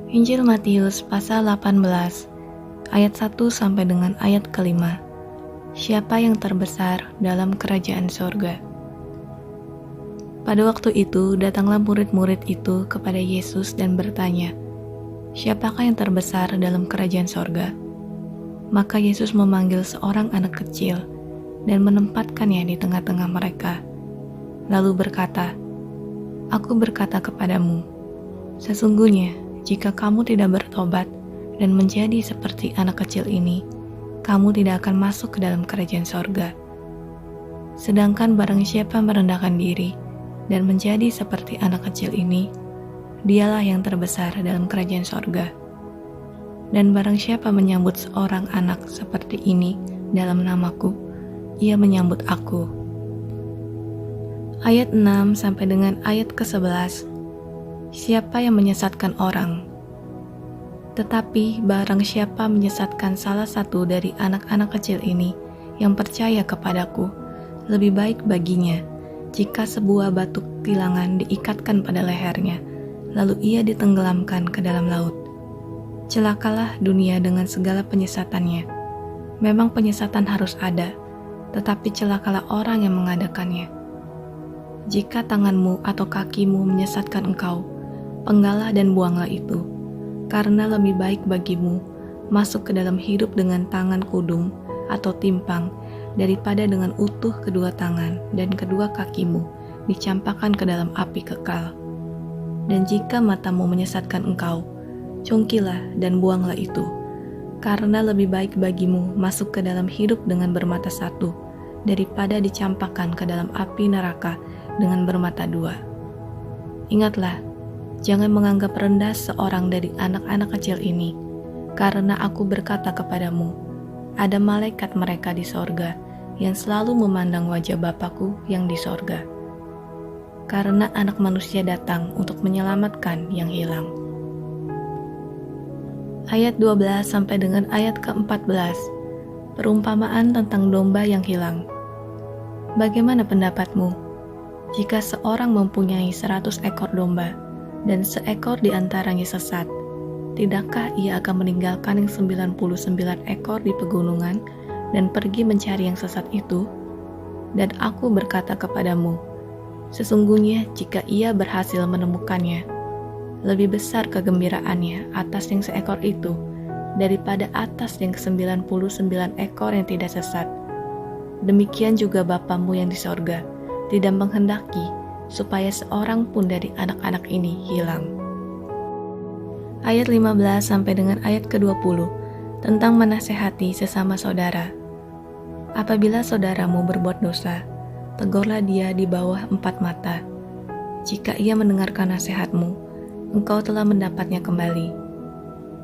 Injil Matius pasal 18 ayat 1 sampai dengan ayat ke-5. Siapa yang terbesar dalam kerajaan sorga? Pada waktu itu datanglah murid-murid itu kepada Yesus dan bertanya, siapakah yang terbesar dalam kerajaan sorga? Maka Yesus memanggil seorang anak kecil dan menempatkannya di tengah-tengah mereka. Lalu berkata, Aku berkata kepadamu, sesungguhnya jika kamu tidak bertobat dan menjadi seperti anak kecil ini, kamu tidak akan masuk ke dalam kerajaan sorga. Sedangkan barang siapa merendahkan diri dan menjadi seperti anak kecil ini, dialah yang terbesar dalam kerajaan sorga. Dan barang siapa menyambut seorang anak seperti ini dalam namaku, ia menyambut aku. Ayat 6 sampai dengan ayat ke-11. Siapa yang menyesatkan orang? Tetapi barang siapa menyesatkan salah satu dari anak-anak kecil ini yang percaya kepadaku, lebih baik baginya jika sebuah batu tilangan diikatkan pada lehernya, lalu ia ditenggelamkan ke dalam laut. Celakalah dunia dengan segala penyesatannya. Memang penyesatan harus ada, tetapi celakalah orang yang mengadakannya. Jika tanganmu atau kakimu menyesatkan engkau, penggalah dan buanglah itu, karena lebih baik bagimu masuk ke dalam hidup dengan tangan kudung atau timpang daripada dengan utuh kedua tangan dan kedua kakimu dicampakkan ke dalam api kekal. Dan jika matamu menyesatkan engkau, cungkilah dan buanglah itu, karena lebih baik bagimu masuk ke dalam hidup dengan bermata satu daripada dicampakkan ke dalam api neraka dengan bermata dua. Ingatlah, jangan menganggap rendah seorang dari anak-anak kecil ini, karena aku berkata kepadamu, ada malaikat mereka di sorga yang selalu memandang wajah Bapakku yang di sorga. Karena anak manusia datang untuk menyelamatkan yang hilang. Ayat 12 sampai dengan ayat ke-14. Perumpamaan tentang domba yang hilang. Bagaimana pendapatmu? Jika seorang mempunyai 100 ekor domba, dan seekor di antaranya sesat, tidakkah ia akan meninggalkan yang 99 ekor di pegunungan dan pergi mencari yang sesat itu? Dan aku berkata kepadamu, sesungguhnya jika ia berhasil menemukannya, lebih besar kegembiraannya atas yang seekor itu daripada atas yang 99 ekor yang tidak sesat. Demikian juga Bapamu yang di sorga tidak menghendaki supaya seorang pun dari anak-anak ini hilang. Ayat 15 sampai dengan ayat ke-20 tentang menasehati sesama saudara. Apabila saudaramu berbuat dosa, tegurlah dia di bawah 4 mata. Jika ia mendengarkan nasihatmu, engkau telah mendapatnya kembali.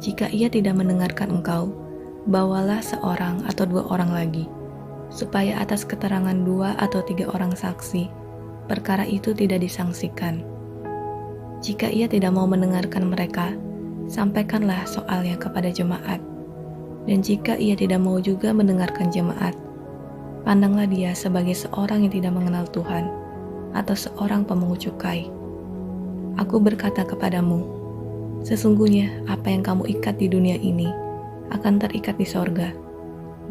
Jika ia tidak mendengarkan engkau, bawalah seorang atau 2 orang lagi, supaya atas keterangan 2 atau 3 orang saksi, perkara itu tidak disangsikan. Jika ia tidak mau mendengarkan mereka, sampaikanlah soalnya kepada jemaat. Dan jika ia tidak mau juga mendengarkan jemaat, pandanglah dia sebagai seorang yang tidak mengenal Tuhan, atau seorang pemungut cukai. Aku berkata kepadamu, sesungguhnya apa yang kamu ikat di dunia ini akan terikat di sorga,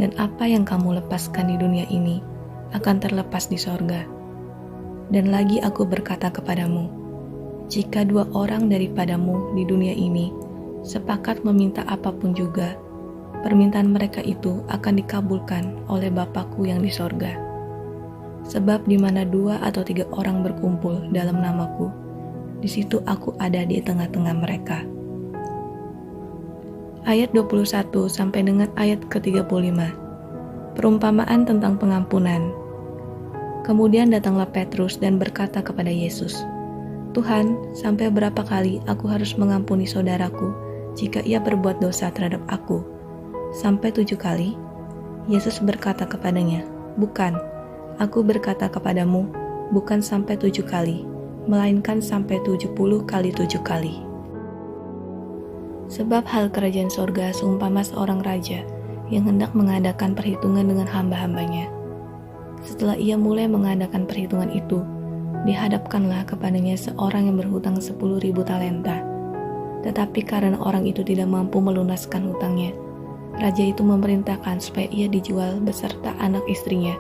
dan apa yang kamu lepaskan di dunia ini akan terlepas di sorga. Dan lagi aku berkata kepadamu, jika 2 orang daripadamu di dunia ini sepakat meminta apapun juga, permintaan mereka itu akan dikabulkan oleh Bapakku yang di sorga. Sebab di mana 2 atau 3 orang berkumpul dalam namaku, di situ aku ada di tengah-tengah mereka. Ayat 21 sampai dengan ayat ke-35. Perumpamaan tentang pengampunan. Kemudian datanglah Petrus dan berkata kepada Yesus, Tuhan, sampai berapa kali aku harus mengampuni saudaraku jika ia berbuat dosa terhadap aku? Sampai 7 kali? Yesus berkata kepadanya, bukan, aku berkata kepadamu, bukan sampai 7 kali, melainkan sampai 70 kali 7 kali. Sebab hal kerajaan sorga seumpama seorang raja yang hendak mengadakan perhitungan dengan hamba-hambanya. Setelah ia mulai mengadakan perhitungan itu, dihadapkanlah kepadanya seorang yang berhutang 10.000 talenta. Tetapi karena orang itu tidak mampu melunaskan hutangnya, raja itu memerintahkan supaya ia dijual beserta anak istrinya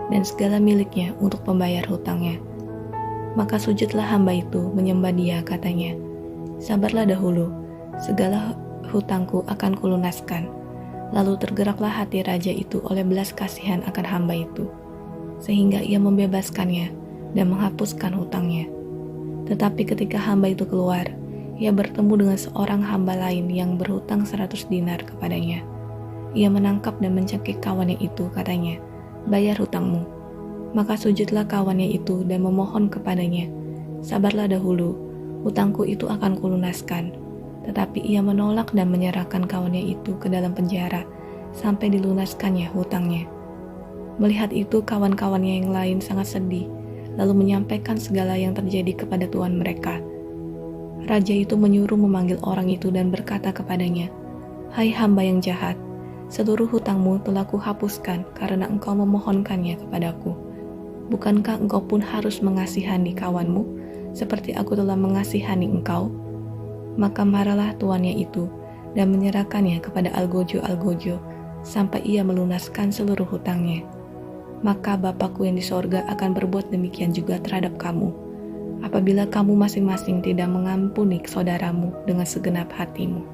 dan segala miliknya untuk pembayar hutangnya. Maka sujudlah hamba itu menyembah dia, katanya, "Sabarlah dahulu, segala hutangku akan kulunaskan." Lalu tergeraklah hati raja itu oleh belas kasihan akan hamba itu, sehingga ia membebaskannya dan menghapuskan hutangnya. Tetapi ketika hamba itu keluar, ia bertemu dengan seorang hamba lain yang berhutang 100 dinar kepadanya. Ia menangkap dan mencekik kawannya itu, katanya, "Bayar hutangmu." Maka sujudlah kawannya itu dan memohon kepadanya, "Sabarlah dahulu, hutangku itu akan kulunaskan." Tetapi ia menolak dan menyerahkan kawannya itu ke dalam penjara sampai dilunaskannya hutangnya. Melihat itu, kawan-kawannya yang lain sangat sedih, lalu menyampaikan segala yang terjadi kepada tuan mereka. Raja itu menyuruh memanggil orang itu dan berkata kepadanya, "Hai hamba yang jahat, seluruh hutangmu telah kuhapuskan karena engkau memohonkannya kepadaku. Bukankah engkau pun harus mengasihani kawanmu, seperti aku telah mengasihani engkau?" Maka marahlah tuannya itu dan menyerahkannya kepada algojo-algojo sampai ia melunaskan seluruh hutangnya. Maka Bapakku yang di sorga akan berbuat demikian juga terhadap kamu, apabila kamu masing-masing tidak mengampuni saudaramu dengan segenap hatimu.